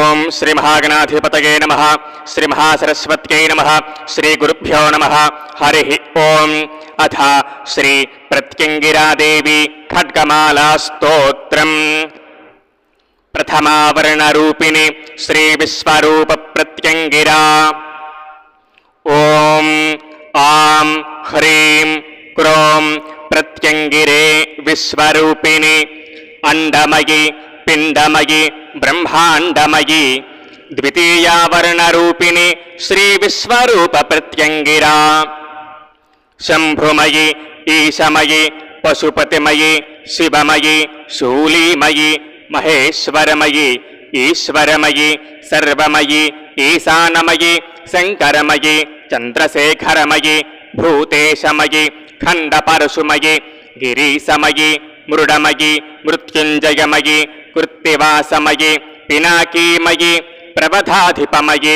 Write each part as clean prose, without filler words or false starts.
ఓం శ్రీ మహాగణాధిపతయే నమః. శ్రీ మహాసరస్వత్యై నమః. శ్రీ గురుభ్యో నమః. హరి ఓం. అథ శ్రీ ప్రత్యంగిరాదేవి ఖడ్గమాలా స్తోత్రం. ప్రథమావర్ణరూపిణి శ్రీ విశ్వరూప ప్రత్యంగిరా. ఓం ఆం హ్రీం క్రోం ప్రత్యంగిరే విశ్వరూపిణి అండమయి పిండమయి బ్రహ్మాండమయి. ద్వితీయావర్ణరూపిణి శ్రీ విశ్వరూప ప్రత్యంగిరా. శంభుమయి ఈశమయి పశుపతిమయి శివమయి శూలీమయి మహేశ్వరమయి ఈశ్వరమయి సర్వమయి ఈశానమయి శంకరమయి చంద్రశేఖరమయి భూతేశమయి ఖండపరశుమయి గిరీశమయి మృడమయి మృత్యుంజయమయి కృత్తివాసమయి పినాకీమయి ప్రవధాధిపమయి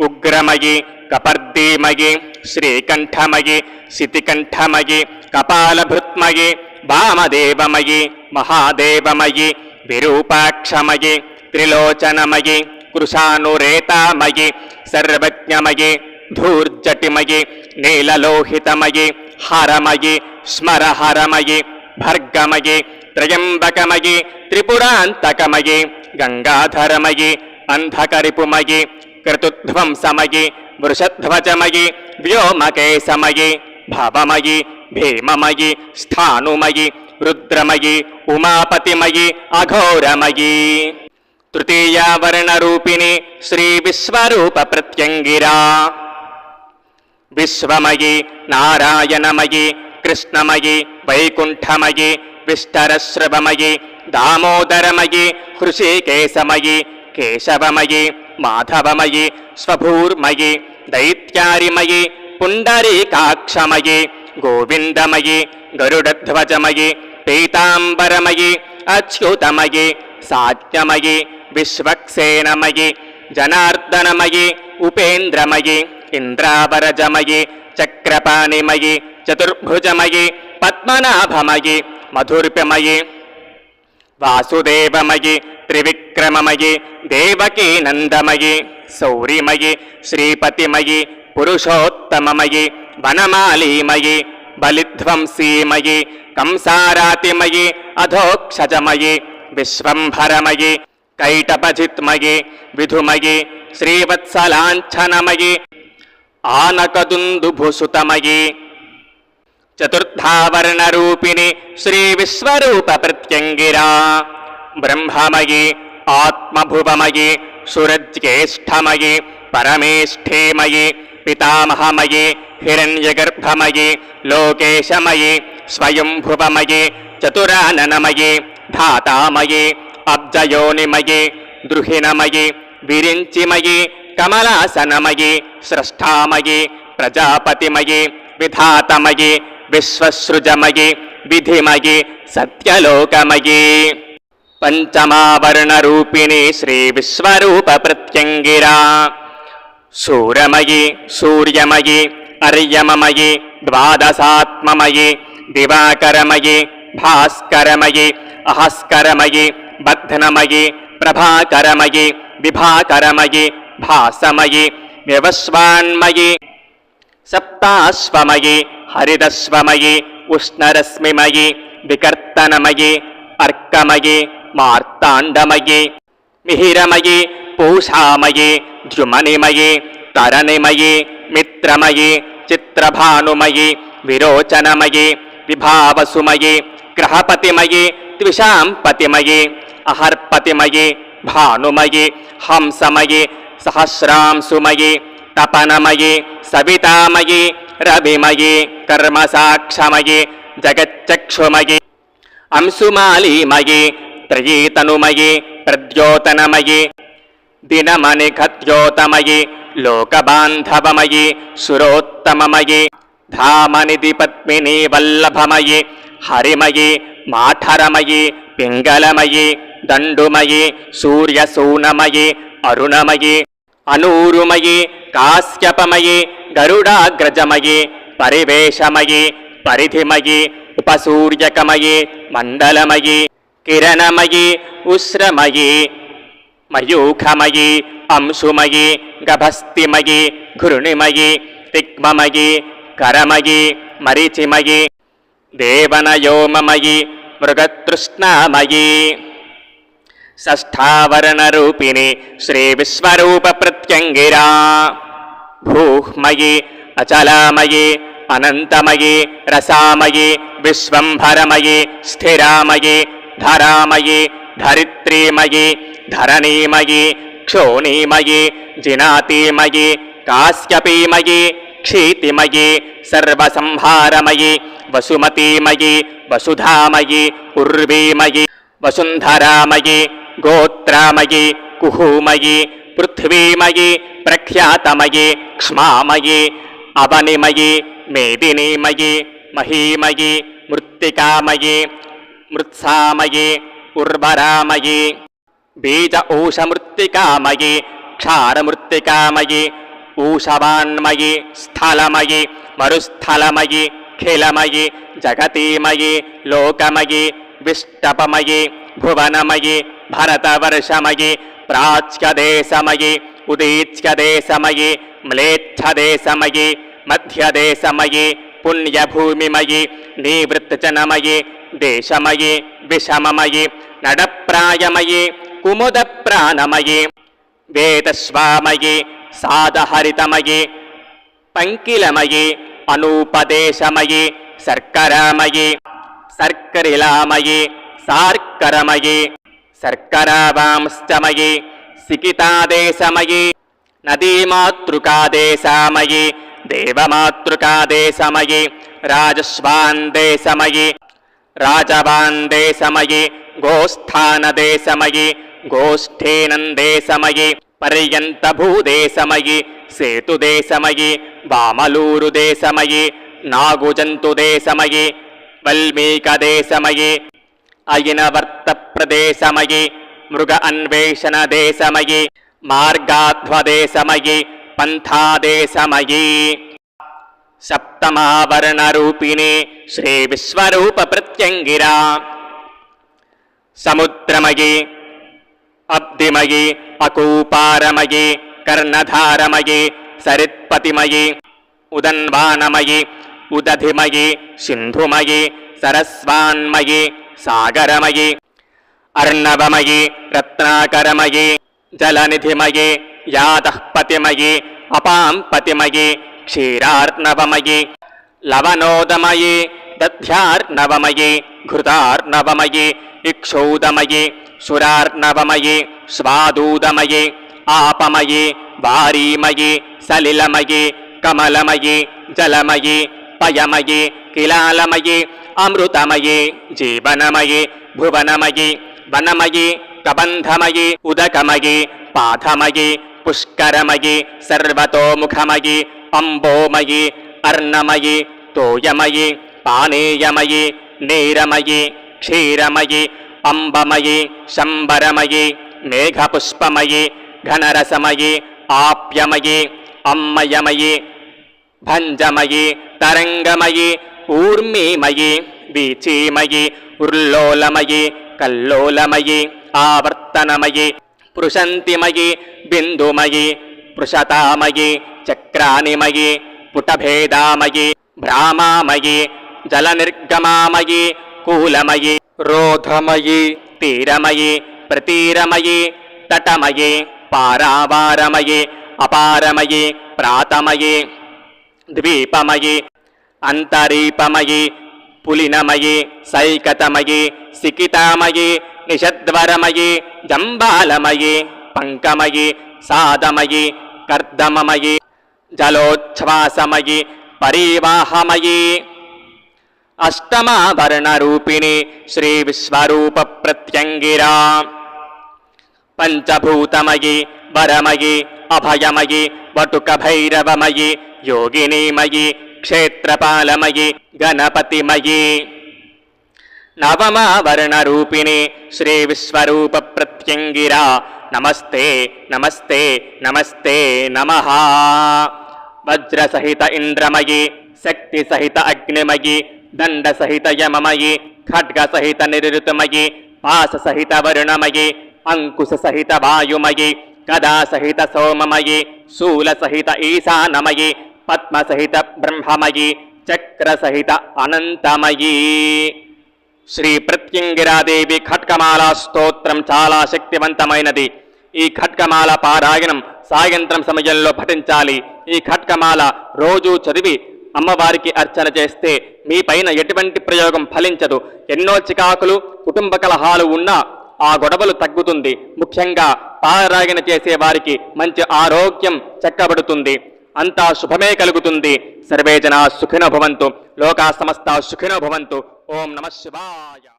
ఉగ్రమయి కపర్దీమయి శ్రీకంఠమయి శితికంఠమయి కపాలభృత్మయి వామదేవమయి మహాదేవమయి విరూపాక్షమయి త్రిలోచనమయి కృశానురేతామయి సర్వజ్ఞమయి ధూర్జటిమయి నీలలోహితమయి హరమయి స్మరహరమయి భర్గమయి త్రయంబకమయి త్రిపురాంతకమయి గంగాధరమయి అంధకరిపుమయి క్రతుధ్వంసమయి వృషధ్వజమయి వ్యోమకేశమయి భవమయి భీమమయి స్థానుమయి రుద్రమయి ఉమాపతిమయి అఘోరమయి. తృతీయావర్ణరూపిణి శ్రీ విశ్వరూప ప్రత్యంగిరా. విశ్వమయి నారాయణమయి కృష్ణమయి వైకుంఠమయి విష్టరశ్రవమయి దామోదరమయి హృషికేశమయి కేశవమయి మాధవమయి స్వభూర్మయి దైత్యారిమయి పుండరీకాక్షమయి గోవిందమయి గరుడధ్వజమయి పీతాంబరమయి అచ్యుతమయి సాజ్ఞమయి విశ్వక్సేనమయి జనార్దనమయి ఉపేంద్రమయి ఇంద్రావరజమయి చక్రపాణిమయి చతుర్భుజమయి పద్మనాభమయి మధుర్పమయి వాసుదేవమయి త్రివిక్రమమయి దేవకీనందమయి శౌరిమయి శ్రీపతిమయి పురుషోత్తమమయి వనమాలీమయి బలిధ్వంసీమయి కంసారాతిమయి అధోక్షజమయి విశ్వంభరమయి కైటపజిత్మయి విధుమయి శ్రీవత్సలాంఛనమయి ఆనకదుందుభుసుతమయి. చతుర్థావర్ణరూపిణి శ్రీ విశ్వరూప ప్రత్యంగిరా. బ్రహ్మమయి ఆత్మభువమయి సురజ్యేష్ఠమయి పరమేష్ఠీమయి పితామహమయి హిరణ్యగర్భమయి లోకేశమయి స్వయంభువమయి చతురాననమయి ధాతామయి అబ్జయోనిమయి ద్రుహిణమయి విరించిమయి కమలాసనమయి స్రష్టామయి ప్రజాపతిమయి విధాతమయి విశ్వసృజమయి విధిమయి సత్యలోకమయి. పంచమావర్ణరూపిణి శ్రీ విశ్వరూప ప్రత్యంగిరా. శూరమయి సూర్యమయి అర్యమమయి ద్వాదశాత్మమయి దివాకరమయి భాస్కరమయి అహస్కరమయి బధ్నమయి ప్రభాకరమయి విభాకరమయి భాసమయి వ్యవస్వాన్మయి సప్తాశ్వమయి హరిదస్వమయి ఉష్ణరశ్మిమయి వికర్తనమయి అర్కమయి మార్తాండమయి మిహిరమయి పూషామయి ద్యుమనిమయి తరణిమయి మిత్రమయి చిత్రభానుమయి విరోచనమయి విభావసుమయి గ్రహపతిమయి త్విషాంపతిమయి అహర్పతిమయి భానుమయి హంసమయి సహస్రాంశుమయి తపనమయి సవితామయి రవిమయి కర్మసాక్షమయి జగచ్చక్షుమయి అంశుమాలీమయి త్రయీతనుమయి ప్రద్యోతనమయి దినమణిఖద్యోతమయి లోకబాంధవమయి సురోత్తమమయి ధామనిధి పద్మిని వల్లభమయి హరిమయి మాఠరమయి పింగళమయి దండుమయి సూర్యసూనమయి అరుణమయి అనూరుమయి కాశ్యపమయి గరుడాగ్రజమయి పరివేషమయి పరిధిమయి ఉపసూర్యకమయి మండలమయి కిరణమయి ఉశ్రమయి మయూఖమయీ అంశుమయీ గభస్తిమయీ ఘృణిమయీ తిగ్మమయీ కరమయీ మరీచిమయీ దేవనయోమమయీ మృగతృష్ణామయీ షష్ఠావరణరూపిణి శ్రీ విశ్వరూప ప్రత్యంగిరా భూమయీ అచలామయీ అనంతమయీ రసామయీ విశ్వంభరమయీ స్థిరామయీ ధరామయీ ధరిత్రీమయీ ధరణీమయీ క్షోణీమయీ జినాతీమయీ కాశ్యపీమయీ క్షీతిమయీ సర్వసంహారమయీ వసుమతీమయీ వసుధామయీ ఉర్వీమయీ వసుంధరామయీ గోత్రామయీ కుహూమయీ పృథ్వీమయీ ప్రఖ్యాతమయీ క్ష్మామయీ అవనిమయీ మేదినీమయీ మహీమయీ మృత్తికామయీ మృత్సామయీ ఉర్వరామయీ బీజ ఊషమృత్తికామయీ క్షారమృత్తికామయీ ఊషవాన్మయీ స్థలమయీ మరుస్థలమయీ ఖిలమయీ జగతీమయీ లోకమయీ విష్టపమయీ భువనమయీ భరతవర్షమయీ ప్రాచ్యదేశమయీ ఉదీచ్యదేశమయీ మ్లేచ్ఛదేశమయీ మధ్యదేశమయీ పుణ్యభూమిమయీ నివృత్తజనమయీ దేశమయీ విషమమయీ నడప్రాయమయీ కుముదప్రాణమయీ వేదస్వామయీ సాదహరితమయీ పంకిలమయీ అనూపదేశమయీ శర్కరామయీ శర్కరిలామయీ సార్కరమయీ శర్కరావాంశ్చమయీ సికితాదేశమయీ నదీమాతృకాదేశామయీ దేవమాతృకాదేశమయీ రాజస్వాందేశమయీ రాజవాందేశమయీ గోస్థానదేశమయీ గోష్ఠేనందేశమయీ పర్యంతభూదేశమయీ సేతుదేశమయీ వామలూరుదేశమయీ నాగుజంతుదేశమయీ వల్మీకదేశమయీ అయినవర్తప్రదేశమయీ మృగ అన్వేషణదేశమయీ మార్గాధ్వదేశమయీ పంథాదేశమయీ సప్తమావరణరూపిణి శ్రీ విశ్వరూప ప్రత్యంగిరా సముద్రమయీ అబ్ధిమయీ అకూపారమయీ కర్ణధారమయీ సరిత్పతిమయీ ఉదన్వానమయీ ఉదధిమయీ సింధుమయీ సరస్వాన్మయీ సాగరమయీ అర్ణవమయీ రత్నాకరమయీ జలనిధిమయీ యాదఃపతిమయీ అపాంపతిమయీ క్షీరార్ణవమయీ లవనోదమయీ దధ్యార్ణవమయీ ఘృతార్ణవమయీ ఇక్షౌదమయీ సురార్ణవమయీ స్వాదూదమయీ ఆపమయీ వారీమయీ సలిలమయీ కమలమయీ జలమయీ పయమయీ కిలాలమయీ అమృతమయీ జీవనమయీ భువనమయీ వనమయీ కబంధమయీ ఉదకమయీ పాథమయీ పుష్కరమయీ సర్వతోముఖమయీ అంబోమయీ అర్ణమయీ తోయమయీ పానీయమయీ నీరమయీ క్షీరమయీ అంబమయీ శంబరమయీ మేఘపుష్పమయీ ఘనరసమయీ ఆప్యమయీ అమ్మయమయీ భంజమయీ తరంగమయీ ఊర్మిమయీ వీచీమయీ ఉర్లోలమయీ కల్లోలమయీ ఆవర్తనమయీ పృశంతిమయీ బిందుమయీ పృషతామయీ చక్రానిమయీ పుటభేదామయీ భ్రామామయీ జలనిర్గమామయీ కూలమయీ రోధమయీ తీరమయీ ప్రతీరమయీ తటమయీ పారావారమయీ అపారమయీ ప్రాతమయీ ద్వీపమయీ అంతరీపమయీ పులినమయీ సైకతమయీ సికితామయీ నిషద్వరమయీ జంబాలమయీ పంకమయీ సాదమయీ కర్దమమయీ జలోచ్ఛ్వాసమయీ పరివాహమయీ అష్టమాభరణరూపిణి శ్రీ విశ్వరూప ప్రత్యంగిరా పంచభూతమయీ వరమయీ అభయమయీ వటుక భైరవమయీ యోగినీమయీ క్షేత్రపాలమయీ గణపతిమయీ నవమావరణరూపిణి శ్రీ విశ్వరూప ప్రత్యంగిరా నమస్తే నమస్తే నమస్తే నమః వజ్రసహిత ఇంద్రమయీ శక్తిసహిత అగ్నిమయీ దండసహిత యమమయీ ఖడ్గసహిత నిరుతమయీ పాశసహిత వరుణమయీ అంకుశ సహిత వాయుమయి గదా సహిత సోమమయి శూల సహిత ఈశానమయి పద్మ సహిత బ్రహ్మమయి చక్ర సహిత అనంతమయీ. శ్రీ ప్రత్యంగిరాదేవి ఖడ్గమాల స్తోత్రం చాలా శక్తివంతమైనది. ఈ ఖడ్గమాల పారాయణం సాయంత్రం సమయంలో పఠించాలి. ఈ ఖడ్గమాల రోజు చదివి అమ్మవారికి అర్చన చేస్తే మీ పైన ఎటువంటి ప్రయోగం ఫలించదు. ఎన్నో చికాకులు, కుటుంబ కలహాలు ఉన్నా ఆ గొడవలు తగ్గుతుంది. ముఖ్యంగా పారాయణ చేసే వారికి మంచి ఆరోగ్యం చక్కబడుతుంది. అంతా శుభమే కలుగుతుంది. సర్వే జనా సుఖినో భవంతు. లోకా సమస్తా సుఖినో భవంతు. ఓం నమః శివాయ.